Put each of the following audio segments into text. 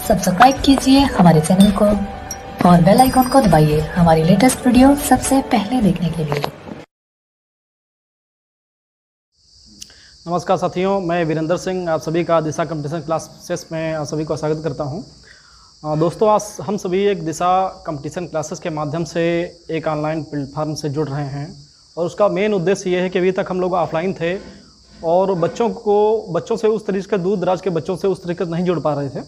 Subscribe कीजिए हमारे channel को और बेल आइकॉन को दबाइए हमारी लेटेस्ट वीडियो सबसे पहले देखने के लिए। नमस्कार साथियों, मैं वीरेंद्र सिंह आप सभी का दिशा कंपटीशन क्लासेस में आप सभी का स्वागत करता हूं। दोस्तों, आज हम सभी एक दिशा कंपटीशन क्लासेस के माध्यम से एक ऑनलाइन प्लेटफार्म से जुड़ रहे हैं और उसका मेन उद्देश्य ये है कि अभी तक हम लोग ऑफलाइन थे और बच्चों से उस तरीके के दूर दराज के बच्चों से उस तरीके से नहीं जुड़ पा रहे थे,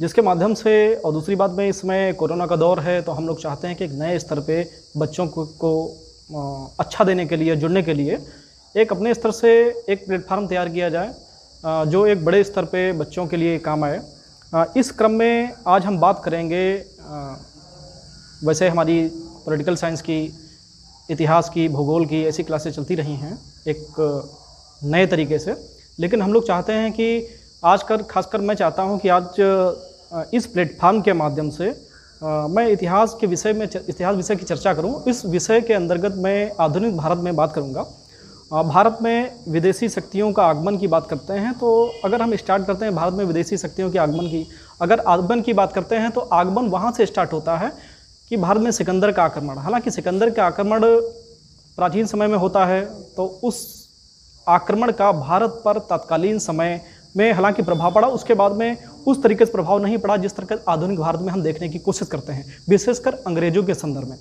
जिसके माध्यम से। और दूसरी बात में, इसमें कोरोना का दौर है तो हम लोग चाहते हैं कि एक नए स्तर पे बच्चों को अच्छा देने के लिए, जुड़ने के लिए एक अपने स्तर से एक प्लेटफार्म तैयार किया जाए जो एक बड़े स्तर पे बच्चों के लिए काम आए। इस क्रम में आज हम बात करेंगे, वैसे हमारी पॉलिटिकल साइंस की, इतिहास की, भूगोल की ऐसी क्लासेस चलती रही हैं एक नए तरीके से, लेकिन हम लोग चाहते हैं कि खासकर मैं चाहता हूं कि आज इस प्लेटफार्म के माध्यम से मैं इतिहास विषय की चर्चा करूं। इस विषय के अंतर्गत मैं आधुनिक भारत में बात करूंगा। भारत में विदेशी शक्तियों का आगमन की बात करते हैं तो अगर हम स्टार्ट करते हैं भारत में विदेशी शक्तियों के आगमन की, अगर आगमन की बात करते हैं तो आगमन वहाँ से स्टार्ट होता है कि भारत में सिकंदर का आक्रमण। हालांकि सिकंदर का आक्रमण प्राचीन समय में होता है तो उस आक्रमण का भारत पर तत्कालीन समय में हालांकि प्रभाव पड़ा, उसके बाद में उस तरीके से प्रभाव नहीं पड़ा जिस तरह का आधुनिक भारत में हम देखने की कोशिश करते हैं, विशेषकर अंग्रेजों के संदर्भ में।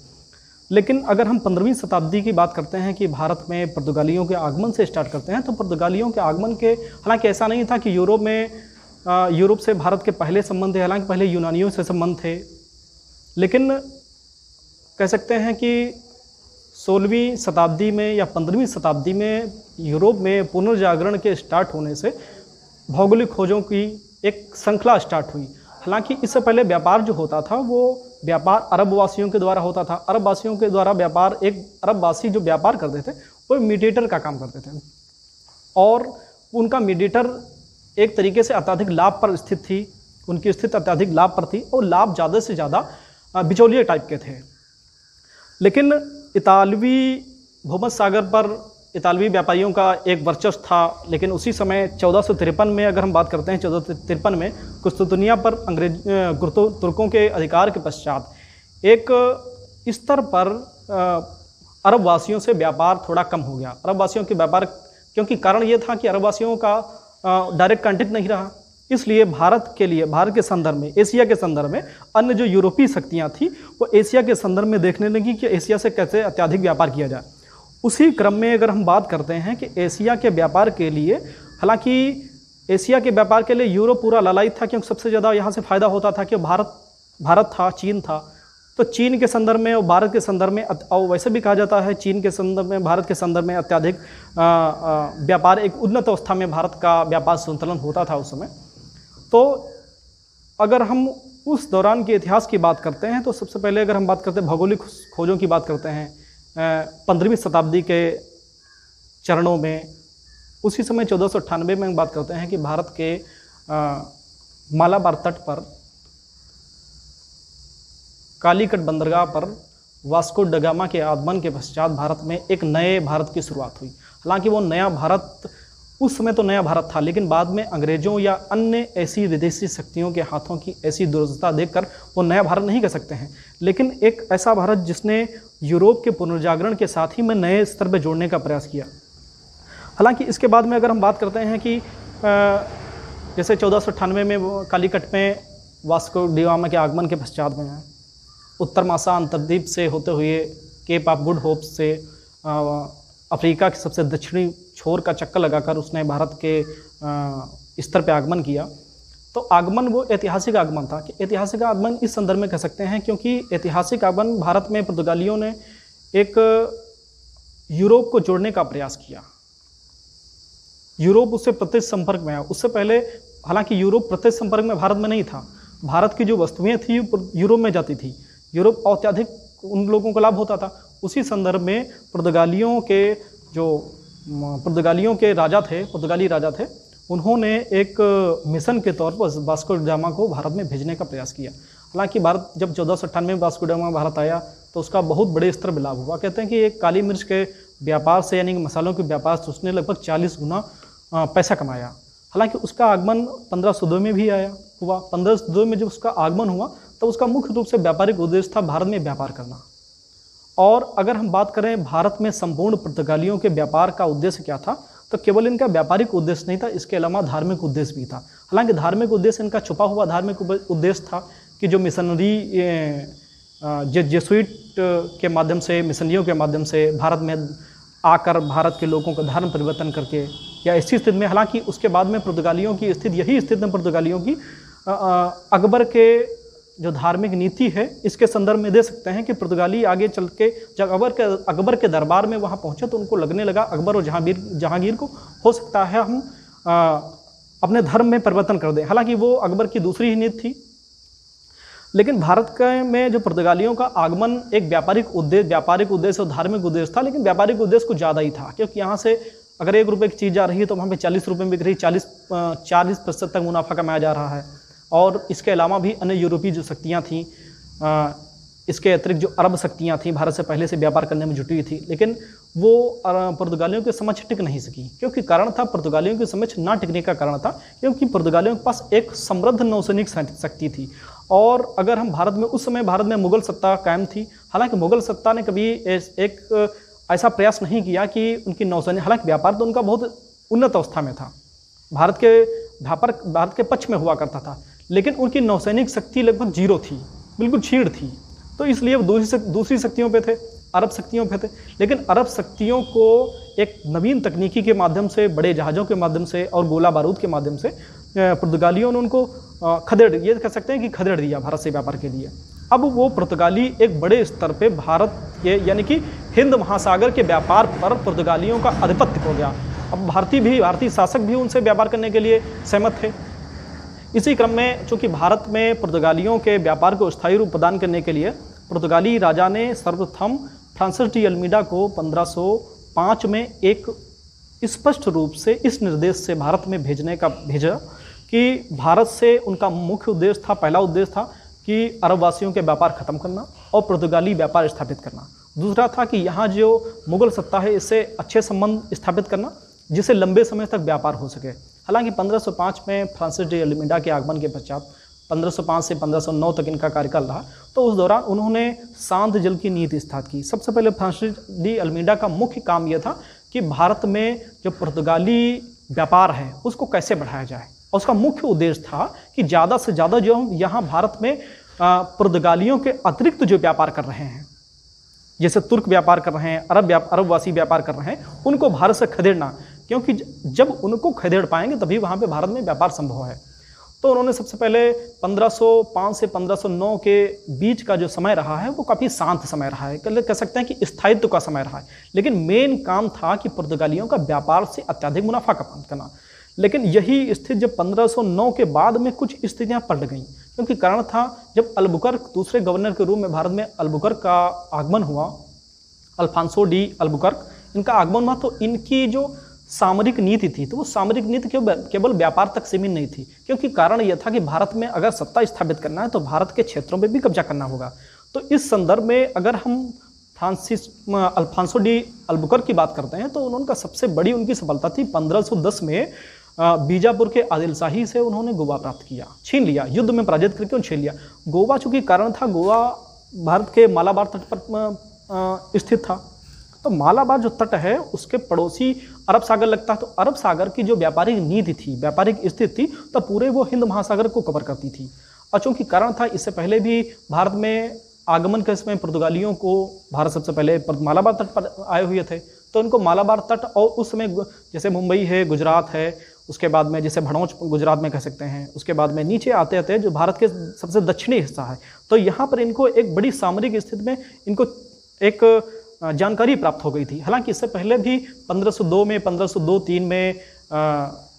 लेकिन अगर हम 15वीं शताब्दी की बात करते हैं कि भारत में पुर्तगालियों के आगमन से स्टार्ट करते हैं तो पुर्तगालियों के आगमन के, हालांकि ऐसा नहीं था कि यूरोप से भारत के पहले संबंध थे, हालांकि पहले यूनानियों से संबंध थे, लेकिन कह सकते हैं कि 16वीं शताब्दी में या 15वीं शताब्दी में यूरोप में पुनर्जागरण के स्टार्ट होने से भौगोलिक खोजों की एक श्रृंखला स्टार्ट हुई। हालांकि इससे पहले व्यापार जो होता था वो व्यापार अरबवासियों के द्वारा होता था। अरबवासियों के द्वारा व्यापार, एक अरबवासी जो व्यापार करते थे वो मीडिएटर का काम करते थे और उनका मीडिएटर एक तरीके से अत्यधिक लाभ पर स्थित थी, उनकी स्थिति अत्यधिक लाभ पर थी और लाभ ज़्यादा से ज़्यादा बिचौलिए टाइप के थे। लेकिन इतालवी भूमध्य सागर पर इतालवी व्यापारियों का एक वर्चस्व था, लेकिन उसी समय 1453 में अगर हम बात करते हैं, 1453 में कुस्तुतनिया पर तुर्कों के अधिकार के पश्चात एक स्तर पर अरबवासियों से व्यापार थोड़ा कम हो गया। अरबवासियों के व्यापार, क्योंकि कारण ये था कि अरबवासियों का डायरेक्ट कांटेक्ट नहीं रहा, इसलिए भारत के संदर्भ में, एशिया के संदर्भ में अन्य जो यूरोपीय शक्तियाँ थी वो एशिया के संदर्भ में देखने लगी कि एशिया से कैसे अत्यधिक व्यापार किया जाए। उसी क्रम में अगर हम बात करते हैं कि एशिया के व्यापार के लिए, हालांकि एशिया के व्यापार के लिए यूरोप पूरा लालायित था, क्योंकि सबसे ज़्यादा यहाँ से फ़ायदा होता था कि भारत था, चीन था, तो चीन के संदर्भ में और भारत के संदर्भ में, और वैसे भी कहा जाता है चीन के संदर्भ में, भारत के संदर्भ में अत्यधिक व्यापार, एक उन्नत अवस्था में भारत का व्यापार संतुलन होता था उस समय। तो अगर हम उस दौरान के इतिहास की बात करते हैं तो सबसे पहले अगर हम बात करते हैं भौगोलिक खोजों की बात करते हैं 15वीं शताब्दी के चरणों में, उसी समय 1498 में बात करते हैं कि भारत के मालाबार तट पर कालीकट बंदरगाह पर वास्को ड गामा के आगमन के पश्चात भारत में एक नए भारत की शुरुआत हुई। हालांकि वो नया भारत उस समय तो नया भारत था, लेकिन बाद में अंग्रेजों या अन्य ऐसी विदेशी शक्तियों के हाथों की ऐसी दुर्दशा देखकर वो नया भारत नहीं कह सकते हैं, लेकिन एक ऐसा भारत जिसने यूरोप के पुनर्जागरण के साथ ही में नए स्तर पर जोड़ने का प्रयास किया। हालांकि इसके बाद में अगर हम बात करते हैं कि जैसे 1498 में कालीकट में वास्को डी गामा के आगमन के पश्चात में उत्तर मासा अंतर्द्वीप से होते हुए केप ऑफ गुड होप से अफ्रीका के सबसे दक्षिणी छोर का चक्कर लगाकर उसने भारत के स्तर पे आगमन किया। तो आगमन वो ऐतिहासिक आगमन था कि ऐतिहासिक आगमन इस संदर्भ में कह सकते हैं क्योंकि ऐतिहासिक आगमन भारत में पुर्तगालियों ने एक यूरोप को जोड़ने का प्रयास किया। यूरोप उससे प्रत्यक्ष संपर्क में आया। उससे पहले हालांकि यूरोप प्रत्यक्ष संपर्क में भारत में नहीं था, भारत की जो वस्तुएं थी यूरोप में जाती थी, यूरोप अत्यधिक उन लोगों को लाभ होता था। उसी संदर्भ में पुर्तगालियों के पुर्तगाली राजा थे, उन्होंने एक मिशन के तौर पर वास्को ड गामा को भारत में भेजने का प्रयास किया। हालांकि भारत जब 1498 में वास्को ड गामा भारत आया तो उसका बहुत बड़े स्तर पर लाभ हुआ। कहते हैं कि एक काली मिर्च के व्यापार से, यानी कि मसालों के व्यापार से उसने लगभग 40 गुना पैसा कमाया। हालांकि उसका आगमन 1502 में भी आया, हुआ, 1502 में जब उसका आगमन हुआ तो उसका मुख्य रूप से व्यापारिक उद्देश्य था भारत में व्यापार करना। और अगर हम बात करें भारत में संपूर्ण पुर्तगालियों के व्यापार का उद्देश्य क्या था, तो केवल इनका व्यापारिक उद्देश्य नहीं था, इसके अलावा धार्मिक उद्देश्य भी था। हालांकि धार्मिक उद्देश्य इनका छुपा हुआ धार्मिक उद्देश्य था कि जो मिशनरी जेसुइट के माध्यम से, मिशनरियों के माध्यम से भारत में आकर भारत के लोगों का धर्म परिवर्तन करके या ऐसी स्थिति में, हालांकि उसके बाद में पुर्तगालियों की स्थिति, यही स्थिति में पुर्तगालियों की अकबर के जो धार्मिक नीति है इसके संदर्भ में दे सकते हैं कि पुर्तगाली आगे चल के जब अकबर के दरबार में वहाँ पहुँचे तो उनको लगने लगा अकबर और जहांगीर को हो सकता है हम अपने धर्म में परिवर्तन कर दें। हालांकि वो अकबर की दूसरी ही नीति थी, लेकिन भारत में जो पुर्तगालियों का आगमन एक व्यापारिक उद्देश्य और धार्मिक उद्देश्य था, लेकिन व्यापारिक उद्देश्य कुछ ज़्यादा ही था, क्योंकि यहाँ से अगर 1 रुपये की चीज़ जा रही है तो वहाँ पे 40 रुपये में बिक रही, 40% तक मुनाफा कमाया जा रहा है। और इसके अलावा भी अन्य यूरोपीय जो शक्तियाँ थीं, इसके अतिरिक्त जो अरब शक्तियाँ थीं भारत से पहले से व्यापार करने में जुटी हुई थी, लेकिन वो पुर्तगालियों के समक्ष टिक नहीं सकी। क्योंकि कारण था, पुर्तगालियों के समक्ष ना टिकने का कारण था क्योंकि पुर्तगालियों के पास एक समृद्ध नौसैनिक शक्ति थी। और अगर हम भारत में, उस समय भारत में मुगल सत्ता कायम थी। हालांकि मुगल सत्ता ने कभी एक ऐसा प्रयास नहीं किया कि उनकी नौसैनिक, हालांकि व्यापार तो उनका बहुत उन्नत अवस्था में था, भारत के पक्ष में हुआ करता था, लेकिन उनकी नौसैनिक शक्ति लगभग 0 थी, बिल्कुल क्षीण थी। तो इसलिए वो दूसरी शक्तियों पे थे, अरब शक्तियों पे थे। लेकिन अरब शक्तियों को एक नवीन तकनीकी के माध्यम से, बड़े जहाज़ों के माध्यम से और गोला बारूद के माध्यम से पुर्तगालियों ने उनको ये कह सकते हैं कि खदेड़ दिया भारत से व्यापार के लिए। अब वो पुर्तगाली एक बड़े स्तर पे भारत के, यानी कि हिंद महासागर के व्यापार पर पुर्तगालियों का आधिपत्य हो गया। अब भारतीय शासक भी उनसे व्यापार करने के लिए सहमत थे। इसी क्रम में चूँकि भारत में पुर्तगालियों के व्यापार को स्थायी रूप प्रदान करने के लिए पुर्तगाली राजा ने सर्वप्रथम फ्रांसिस डी अल्मीडा को 1505 में एक स्पष्ट रूप से इस निर्देश से भारत में भेजा कि भारत से उनका मुख्य उद्देश्य था, पहला उद्देश्य था कि अरब वासियों के व्यापार खत्म करना और पुर्तगाली व्यापार स्थापित करना। दूसरा था कि यहाँ जो मुगल सत्ता है इससे अच्छे संबंध स्थापित करना जिससे लंबे समय तक व्यापार हो सके। हालांकि 1505 में फ्रांसिस डी अल्मीडा के आगमन के पश्चात 1505 से 1509 तक इनका कार्यकाल रहा, तो उस दौरान उन्होंने शांत जल की नीति स्थापित की। सबसे पहले फ्रांसिस डी अल्मीडा का मुख्य काम यह था कि भारत में जो पुर्तगाली व्यापार है उसको कैसे बढ़ाया जाए, और उसका मुख्य उद्देश्य था कि ज़्यादा से ज़्यादा जो यहाँ भारत में पुर्तगालियों के अतिरिक्त जो व्यापार कर रहे हैं, जैसे तुर्क व्यापार कर रहे हैं, अरबवासी व्यापार कर रहे हैं, उनको भारत से खदेड़ना, क्योंकि जब उनको खदेड़ पाएंगे तभी वहाँ पे भारत में व्यापार संभव है। तो उन्होंने सबसे पहले 1505 से 1509 के बीच का जो समय रहा है वो काफ़ी शांत समय रहा है, कह सकते हैं कि स्थायित्व का समय रहा है। लेकिन मेन काम था कि पुर्तगालियों का व्यापार से अत्यधिक मुनाफा करना। लेकिन यही स्थिति जब 1509 के बाद में कुछ स्थितियाँ पलट गईं, क्योंकि कारण था जब अल्बुकर्क दूसरे गवर्नर के रूप में भारत में अल्बुकर्क का आगमन हुआ, अल्फांसो डी अल्बुकर्क, इनका आगमन हुआ, तो इनकी जो सामरिक नीति थी तो वो सामरिक नीति केवल व्यापार तक सीमित नहीं थी, क्योंकि कारण यह था कि भारत में अगर सत्ता स्थापित करना है तो भारत के क्षेत्रों में भी कब्जा करना होगा। तो इस संदर्भ में अगर हम अल्फांसो डी अल्बुकर्क की बात करते हैं तो उनका सबसे बड़ी उनकी सफलता थी 1510 में बीजापुर के आदिल शाही से उन्होंने गोवा प्राप्त किया, छीन लिया, युद्ध में पराजित करके उन्हें छीन लिया। गोवा चूँकि कारण था, गोवा भारत के मालाबार तट पर स्थित था, तो मालाबार जो तट है उसके पड़ोसी अरब सागर लगता है, तो अरब सागर की जो व्यापारिक नीति थी, व्यापारिक स्थिति थी, तो पूरे वो हिंद महासागर को कवर करती थी। और चूँकि कारण था इससे पहले भी भारत में आगमन के समय पुर्तगालियों को भारत सबसे पहले मालाबार तट पर आए हुए थे, तो उनको मालाबार तट और उस समय जैसे मुंबई है, गुजरात है, उसके बाद में जैसे भड़ौच गुजरात में कह सकते हैं, उसके बाद में नीचे आते आते जो भारत के सबसे दक्षिणी हिस्सा है, तो यहाँ पर इनको एक बड़ी सामरिक स्थिति में इनको एक जानकारी प्राप्त हो गई थी। हालांकि इससे पहले भी 1502 में 1502-3 में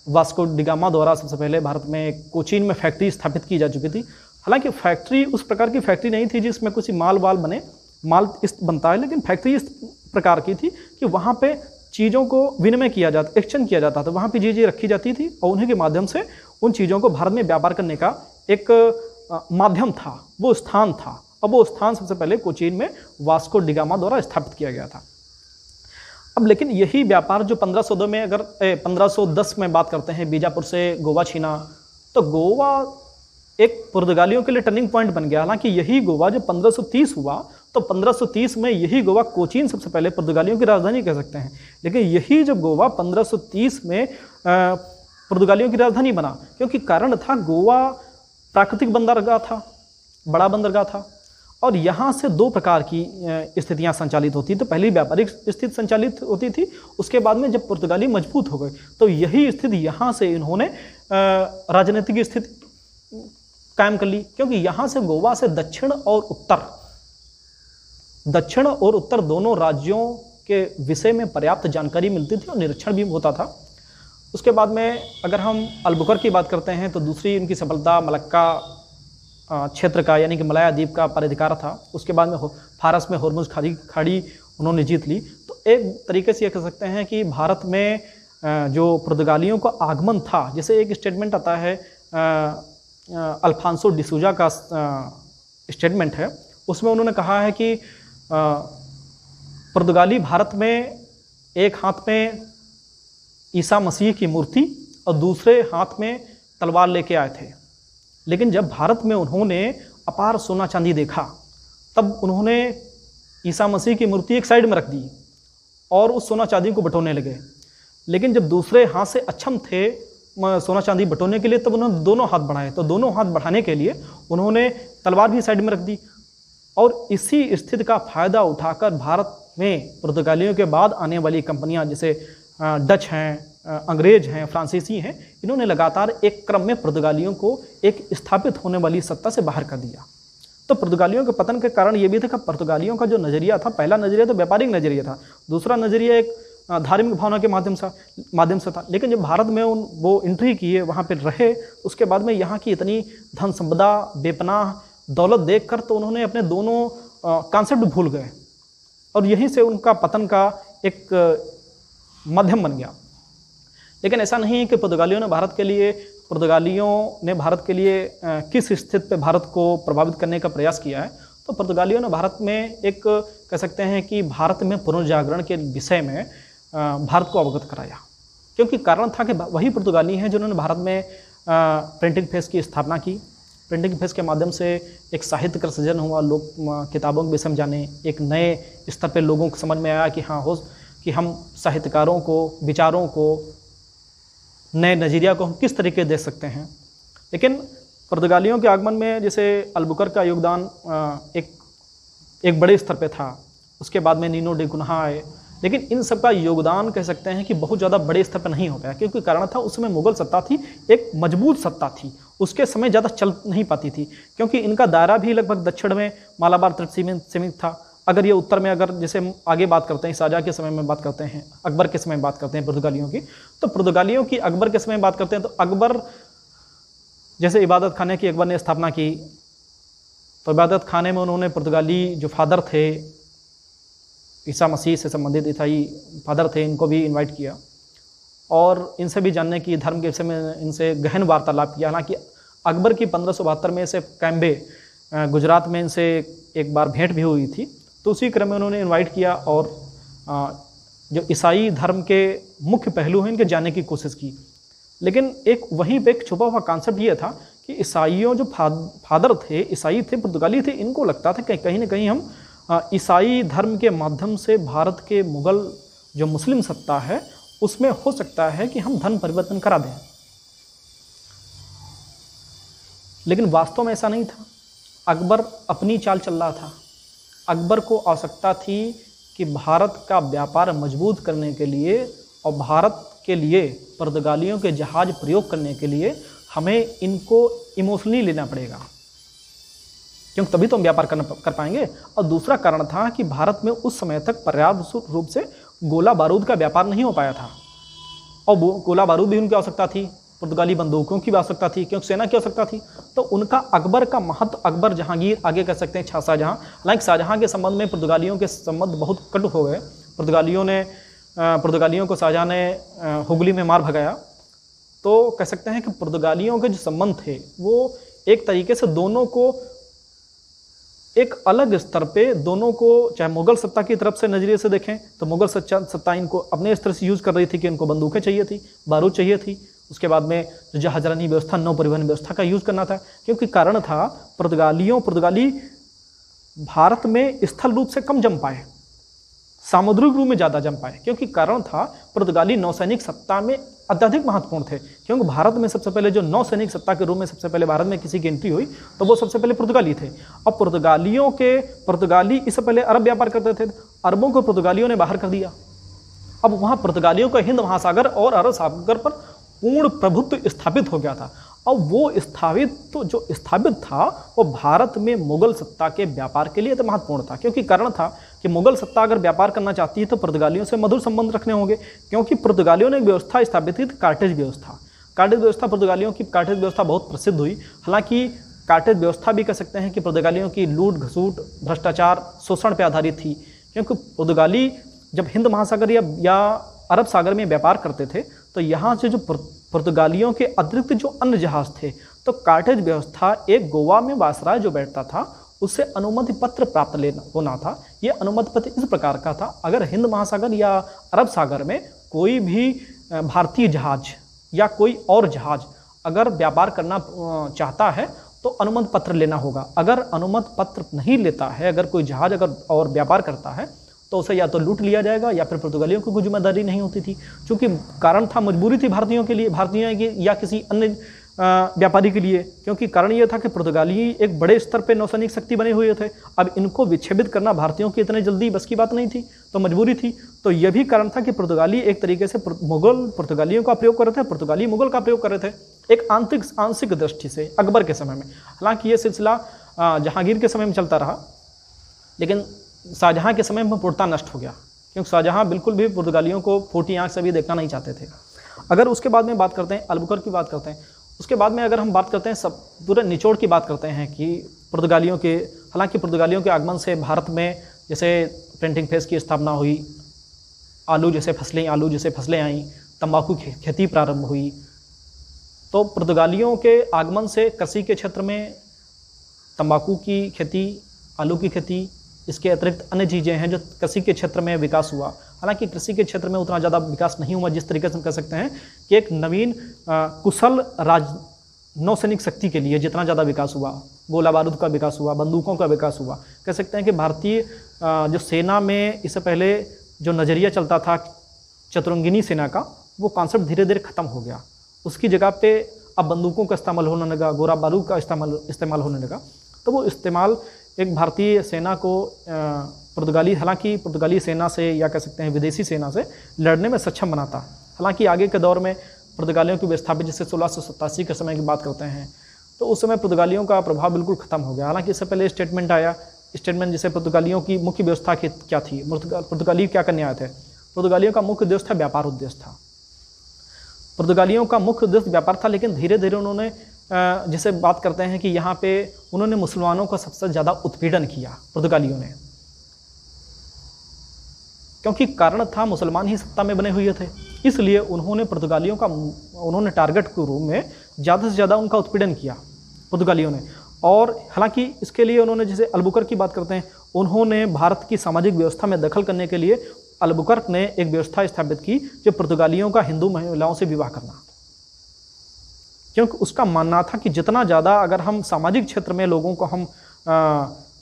वास्को डिगामा द्वारा सबसे पहले भारत में कोचीन में फैक्ट्री स्थापित की जा चुकी थी। हालांकि फैक्ट्री उस प्रकार की फैक्ट्री नहीं थी जिसमें कुछ माल बनता है, लेकिन फैक्ट्री इस प्रकार की थी कि वहाँ पे चीज़ों को विनिमय किया जाता, एक्सचेंज किया जाता था, वहाँ पे चीज़ें रखी जाती थी और उन्हीं के माध्यम से उन चीज़ों को भारत में व्यापार करने का एक माध्यम था, वो स्थान था। अब वो स्थान सबसे पहले कोचीन में वास्को डिगामा द्वारा स्थापित किया गया था। अब लेकिन यही व्यापार जो 1502 में, अगर 1510 में बात करते हैं, बीजापुर से गोवा छीना, तो गोवा एक पुर्तगालियों के लिए टर्निंग पॉइंट बन गया। हालांकि यही गोवा जब 1530 हुआ तो 1530 में यही गोवा, कोचीन सबसे पहले पुर्तगालियों की राजधानी कह सकते हैं, लेकिन यही जब गोवा 1530 में पुर्तगालियों की राजधानी बना, क्योंकि कारण था गोवा प्राकृतिक बंदरगाह था, बड़ा बंदरगाह था, और यहाँ से दो प्रकार की स्थितियाँ संचालित होती थी। तो पहली व्यापारिक स्थिति संचालित होती थी, उसके बाद में जब पुर्तगाली मजबूत हो गए तो यही स्थिति यहाँ से इन्होंने राजनीतिक स्थिति कायम कर ली, क्योंकि यहाँ से गोवा से दक्षिण और उत्तर दोनों राज्यों के विषय में पर्याप्त जानकारी मिलती थी और निरीक्षण भी होता था। उसके बाद में अगर हम अल्बुकर्क की बात करते हैं तो दूसरी उनकी सफलता मलक्का क्षेत्र का, यानी कि मलाया द्वीप का पराधिकार था। उसके बाद में फारस में होर्मुज खाड़ी उन्होंने जीत ली। तो एक तरीके से ये कह सकते हैं कि भारत में जो पुर्तगालियों का आगमन था, जैसे एक स्टेटमेंट आता है अल्फांसो डिसूजा का स्टेटमेंट है, उसमें उन्होंने कहा है कि पुर्तगाली भारत में एक हाथ में ईसा मसीह की मूर्ति और दूसरे हाथ में तलवार लेके आए थे, लेकिन जब भारत में उन्होंने अपार सोना चांदी देखा तब उन्होंने ईसा मसीह की मूर्ति एक साइड में रख दी और उस सोना चांदी को बटोरने लगे। लेकिन जब दूसरे हाथ से अक्षम थे सोना चांदी बटोरने के लिए, तब उन्होंने दोनों हाथ बढ़ाए। तो दोनों हाथ बढ़ाने के लिए उन्होंने तलवार भी साइड में रख दी, और इसी स्थिति का फायदा उठाकर भारत में पुर्तगालियों के बाद आने वाली कंपनियां जैसे डच हैं, अंग्रेज हैं, फ्रांसीसी हैं, इन्होंने लगातार एक क्रम में पुर्तगालियों को एक स्थापित होने वाली सत्ता से बाहर कर दिया। तो पुर्तगालियों के पतन के कारण ये भी था कि पुर्तगालियों का जो नज़रिया था, पहला नज़रिया तो व्यापारिक नज़रिया था, दूसरा नज़रिया एक धार्मिक भावना के माध्यम से था। लेकिन जब भारत में वो एंट्री किए, वहाँ पर रहे, उसके बाद में यहाँ की इतनी धन संपदा, बेपनाह दौलत देखकर तो उन्होंने अपने दोनों कॉन्सेप्ट भूल गए, और यहीं से उनका पतन का एक माध्यम बन गया। लेकिन ऐसा नहीं है कि पुर्तगालियों ने भारत के लिए किस स्थिति पे भारत को प्रभावित करने का प्रयास किया है। तो पुर्तगालियों ने भारत में एक कह सकते हैं कि भारत में पुनर्जागरण के विषय में भारत को अवगत कराया, क्योंकि कारण था कि वही पुर्तगाली हैं जिन्होंने भारत में प्रिंटिंग प्रेस की स्थापना की। प्रिंटिंग प्रेस के माध्यम से एक साहित्य का सृजन हुआ, लोग किताबों के विषय में जाने, एक नए स्तर पर लोगों को समझ में आया कि हाँ कि हम साहित्यकारों को, विचारों को, नए नज़रिया को हम किस तरीके दे सकते हैं। लेकिन पुर्तगालियों के आगमन में जैसे अल्बुकर्क का योगदान एक बड़े स्तर पे था, उसके बाद में नीनो डे गुन्हा आए, लेकिन इन सब का योगदान कह सकते हैं कि बहुत ज़्यादा बड़े स्तर पर नहीं हो पाया, क्योंकि कारण था उस समय मुगल सत्ता थी, एक मजबूत सत्ता थी, उसके समय ज़्यादा चल नहीं पाती थी, क्योंकि इनका दायरा भी लगभग दक्षिण में मालाबार तट सीमित था। अगर ये उत्तर में, अगर जैसे हम आगे बात करते हैं, शाहजहाँ के समय में बात करते हैं, अकबर के समय में बात करते हैं पुर्तगालियों की, तो पुर्तगालियों की अकबर के समय में बात करते हैं, तो अकबर जैसे इबादत खाने की अकबर ने स्थापना की, तो इबादत खाने में उन्होंने पुर्तगाली जो फादर थे, ईसा मसीह से संबंधित ईसाई फादर थे, इनको भी इन्वाइट किया और इनसे भी जानने की, धर्म के विषय में इनसे गहन वार्तालाप किया। हालांकि अकबर की 1572 में से कैम्बे गुजरात में इनसे एक बार भेंट भी हुई थी, तो उसी क्रम में उन्होंने इनवाइट किया और जो ईसाई धर्म के मुख्य पहलू हैं इनके जानने की कोशिश की। लेकिन एक वहीं पे एक छुपा हुआ कॉन्सेप्ट ये था कि ईसाइयों जो फादर थे, ईसाई थे, पुर्तगाली थे, इनको लगता था कि कहीं ना कहीं हम ईसाई धर्म के माध्यम से भारत के मुगल जो मुस्लिम सत्ता है उसमें हो सकता है कि हम धर्म परिवर्तन करा दें। लेकिन वास्तव में ऐसा नहीं था। अकबर अपनी चाल चल रहा था। अकबर को आवश्यकता थी कि भारत का व्यापार मजबूत करने के लिए और भारत के लिए पुर्तगालियों के जहाज प्रयोग करने के लिए हमें इनको इमोशनली लेना पड़ेगा, क्योंकि तभी तो हम व्यापार कर पाएंगे। और दूसरा कारण था कि भारत में उस समय तक पर्याप्त रूप से गोला बारूद का व्यापार नहीं हो पाया था, और गोला बारूद भी उनकी आवश्यकता थी, पुर्तगाली बंदूकों की भी आवश्यकता थी, क्योंकि सेना की आवश्यकता थी। तो उनका अकबर का महत्व, अकबर जहांगीर, आगे कह सकते हैं शाहजहाँ, लाइक शाहजहाँ के संबंध में पुर्तगालियों के संबंध बहुत कटु हो गए। पुर्तगालियों को शाहजहाँ ने हुगली में मार भगाया। तो कह सकते हैं कि पुर्तगालियों के जो संबंध थे वो एक तरीके से दोनों को एक अलग स्तर पे, दोनों को चाहे मुगल सत्ता की तरफ से नज़रिए से देखें तो मुगल सत्ता इनको अपने स्तर से यूज़ कर रही थी कि इनको बंदूकें चाहिए थी, बारूद चाहिए थी, उसके बाद में जो जहाजरानी व्यवस्था, नौ परिवहन व्यवस्था का यूज़ करना था, क्योंकि कारण था पुर्तगाली भारत में स्थल रूप से कम जम पाए, सामुद्रिक रूप में ज़्यादा जम पाए, क्योंकि कारण था पुर्तगाली नौसैनिक सत्ता में अत्यधिक महत्वपूर्ण थे। क्योंकि भारत में सबसे पहले जो नौसैनिक सत्ता के रूप में सबसे पहले भारत में किसी की एंट्री हुई तो वो सबसे पहले पुर्तगाली थे। अब पुर्तगाली इससे पहले अरब व्यापार करते थे, अरबों को पुर्तगालियों ने बाहर कर दिया। अब वहाँ पुर्तगालियों का हिंद महासागर और अरब सागर पर पूर्ण प्रभुत्व स्थापित हो गया था। अब वो स्थापित था वो भारत में मुगल सत्ता के व्यापार के लिए तो महत्वपूर्ण था, क्योंकि कारण था कि मुगल सत्ता अगर व्यापार करना चाहती है तो पुर्तगालियों से मधुर संबंध रखने होंगे, क्योंकि पुर्तगालियों ने एक व्यवस्था स्थापित की, कार्टेज व्यवस्था। कार्टेज व्यवस्था, पुर्तगालियों की कार्टेज व्यवस्था बहुत प्रसिद्ध हुई। हालांकि कार्टेज व्यवस्था भी कह सकते हैं कि पुर्तगालियों की लूट घसूट, भ्रष्टाचार, शोषण पर आधारित थी, क्योंकि पुर्तगाली जब हिंद महासागर या अरब सागर में व्यापार करते थे तो यहाँ से जो पुर्तगालियों के अतिरिक्त जो अन्य जहाज थे, तो कार्टेज व्यवस्था एक गोवा में वायसराय जो बैठता था उससे अनुमति पत्र प्राप्त होना था। ये अनुमति पत्र इस प्रकार का था, अगर हिंद महासागर या अरब सागर में कोई भी भारतीय जहाज या कोई और जहाज अगर व्यापार करना चाहता है तो अनुमति पत्र लेना होगा। अगर अनुमति पत्र नहीं लेता है, अगर कोई जहाज अगर और व्यापार करता है तो उसे या तो लूट लिया जाएगा या फिर पुर्तगालियों को कोई जिम्मेदारी नहीं होती थी। चूँकि कारण था, मजबूरी थी भारतीयों के लिए, भारतीयों की या किसी अन्य व्यापारी के लिए, क्योंकि कारण ये था कि पुर्तगाली एक बड़े स्तर पे नौसैनिक शक्ति बने हुए थे। अब इनको विच्छेदित करना भारतीयों की इतने जल्दी बस की बात नहीं थी, तो मजबूरी थी। तो यह भी कारण था कि पुर्तगाली एक तरीके से मुगल पुर्तगालियों का प्रयोग कर रहे थे, पुर्तगाली मुगल का प्रयोग कर रहे थे एक आंशिक दृष्टि से अकबर के समय में। हालांकि ये सिलसिला जहांगीर के समय में चलता रहा, लेकिन शाहजहाँ के समय में पूर्णतः नष्ट हो गया, क्योंकि शाहजहाँ बिल्कुल भी पुर्तगालियों को फूटी आंख से भी देखना नहीं चाहते थे। अगर उसके बाद में बात करते हैं, अलबुकर्क की बात करते हैं, उसके बाद में अगर हम बात करते हैं सब पूरे निचोड़ की बात करते हैं कि पुर्तगालियों के, हालांकि पुर्तगालियों के आगमन से भारत में जैसे प्रिंटिंग प्रेस की स्थापना हुई, आलू जैसे फसलें आईं, तंबाकू की खेती प्रारंभ हुई, तो पुर्तगालियों के आगमन से कृषि के क्षेत्र में तंबाकू की खेती, आलू की खेती, इसके अतिरिक्त अन्य चीज़ें हैं जो कृषि के क्षेत्र में विकास हुआ। हालांकि कृषि के क्षेत्र में उतना ज़्यादा विकास नहीं हुआ जिस तरीके से हम कह सकते हैं कि एक नवीन कुशल नौसैनिक शक्ति के लिए जितना ज़्यादा विकास हुआ, गोला बारूद का विकास हुआ, बंदूकों का विकास हुआ। कह सकते हैं कि भारतीय जो सेना में इससे पहले जो नज़रिया चलता था चतुरंगिनी सेना का, वो कॉन्सेप्ट धीरे धीरे ख़त्म हो गया। उसकी जगह पे अब बंदूकों का इस्तेमाल होने लगा, गोला बारूद का इस्तेमाल होने लगा। तो वो इस्तेमाल एक भारतीय सेना को हालांकि पुर्तगाली सेना से या कह सकते हैं विदेशी सेना से लड़ने में सक्षम बनाता। हालांकि आगे के दौर में पुर्तगालियों की विस्थापित जैसे 1687 के समय की बात करते हैं तो उस समय पुर्तगालियों का प्रभाव बिल्कुल ख़त्म हो गया। हालांकि इससे पहले स्टेटमेंट आया, स्टेटमेंट जैसे पुर्तगालियों की मुख्य व्यवस्था क्या थी, पुर्तगाली क्या करने आए थे। पुर्तगालियों का मुख्य उद्देश्य था व्यापार उद्देश्य था, पुर्तगालियों का मुख्य उद्देश्य व्यापार था। लेकिन धीरे धीरे उन्होंने जिसे बात करते हैं कि यहाँ पे उन्होंने मुसलमानों का सबसे ज़्यादा उत्पीड़न किया पुर्तगालियों ने, क्योंकि कारण था मुसलमान ही सत्ता में बने हुए थे, इसलिए उन्होंने टारगेट के रूप में ज़्यादा से ज़्यादा उनका उत्पीड़न किया पुर्तगालियों ने। और हालांकि इसके लिए उन्होंने, जैसे अलबुकर्क की बात करते हैं, उन्होंने भारत की सामाजिक व्यवस्था में दखल करने के लिए अलबुकर्क ने एक व्यवस्था स्थापित की जो पुर्तगालियों का हिंदू महिलाओं से विवाह करना, क्योंकि उसका मानना था कि जितना ज़्यादा अगर हम सामाजिक क्षेत्र में लोगों को हम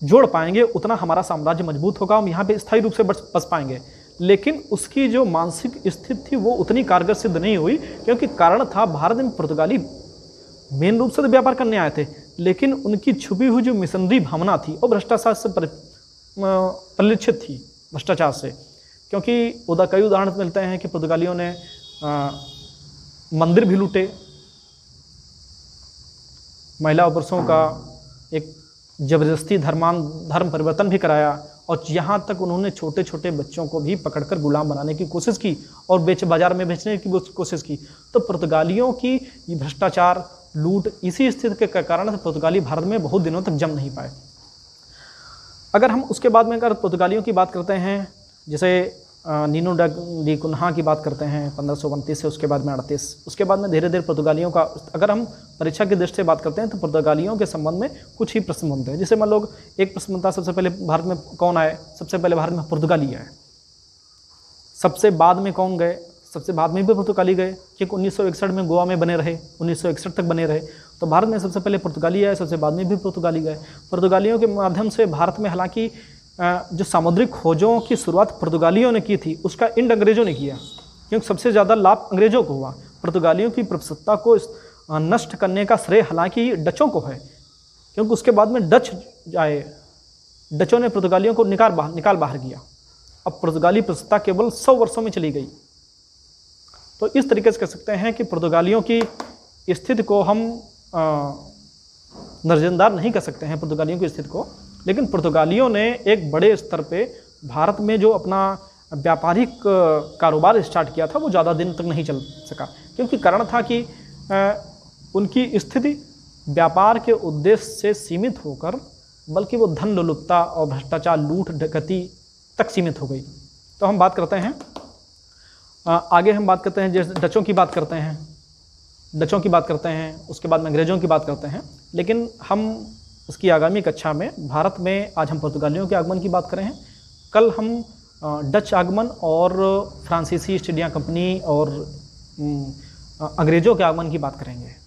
जोड़ पाएंगे उतना हमारा साम्राज्य मजबूत होगा, हम यहाँ पे स्थायी रूप से बस पाएंगे। लेकिन उसकी जो मानसिक स्थिति थी वो उतनी कारगर सिद्ध नहीं हुई, क्योंकि कारण था भारत में पुर्तगाली मेन रूप से तो व्यापार करने आए थे, लेकिन उनकी छुपी हुई जो मिशनरी भावना थी और भ्रष्टाचार से परिलक्षित थी, भ्रष्टाचार से। क्योंकि कई उदाहरण मिलते हैं कि पुर्तगालियों ने मंदिर भी लूटे, महिला पुरुषों का एक जबरदस्ती धर्म परिवर्तन भी कराया, और यहाँ तक उन्होंने छोटे छोटे बच्चों को भी पकड़कर गुलाम बनाने की कोशिश की और बाजार में बेचने की कोशिश की। तो पुर्तगालियों की ये भ्रष्टाचार, लूट, इसी स्थिति के कारण से पुर्तगाली भारत में बहुत दिनों तक जम नहीं पाए। अगर हम उसके बाद में अगर पुर्तगालियों की बात करते हैं, जैसे नीनो डी कुन्हा की बात करते हैं 1529 से, उसके बाद में 38, उसके बाद में धीरे धीरे पुर्तगालियों का, अगर हम परीक्षा की दृष्टि से बात करते हैं तो पुर्तगालियों के संबंध में कुछ ही प्रश्न बनते हैं। जैसे मान लो एक प्रश्न बनता, सबसे पहले भारत में कौन आए, सबसे पहले भारत में पुर्तगाली आए। सबसे बाद में कौन गए, सबसे बाद में भी पुर्तगाली गए, क्योंकि 1961 में गोवा में बने रहे, 1961 तक बने रहे। तो भारत में सबसे पहले पुर्तगाली आए, सबसे बाद में भी पुर्तगाली गए। पुर्तगालियों के माध्यम से भारत में हालांकि जो सामुद्रिक खोजों की शुरुआत पुर्तगालियों ने की थी, उसका इंड अंग्रेज़ों ने किया, क्योंकि सबसे ज़्यादा लाभ अंग्रेज़ों को हुआ। पुर्तगालियों की प्रभुसत्ता को नष्ट करने का श्रेय हालांकि डचों को है, क्योंकि उसके बाद में डच आए, डचों ने पुर्तगालियों को निकाल बाहर किया। अब पुर्तगाली प्रभुसत्ता केवल 100 वर्षों में चली गई। तो इस तरीके से कह सकते हैं कि पुर्तगालियों की स्थिति को हम नजरअंदाज नहीं कर सकते हैं, पुर्तगालियों की स्थिति को। लेकिन पुर्तगालियों ने एक बड़े स्तर पे भारत में जो अपना व्यापारिक कारोबार स्टार्ट किया था, वो ज़्यादा दिन तक नहीं चल सका, क्योंकि कारण था कि उनकी स्थिति व्यापार के उद्देश्य से सीमित होकर बल्कि वो धन लोलुपता और भ्रष्टाचार, लूट डकैती तक सीमित हो गई। तो हम बात करते हैं आगे, हम बात करते हैं जैसे डचों की बात करते हैं, उसके बाद में अंग्रेज़ों की बात करते हैं। लेकिन हम उसकी आगामी कक्षा में भारत में आज हम पुर्तगालियों के आगमन की बात कर रहे हैं, कल हम डच आगमन और फ्रांसीसी ईस्ट इंडिया कंपनी और अंग्रेज़ों के आगमन की बात करेंगे।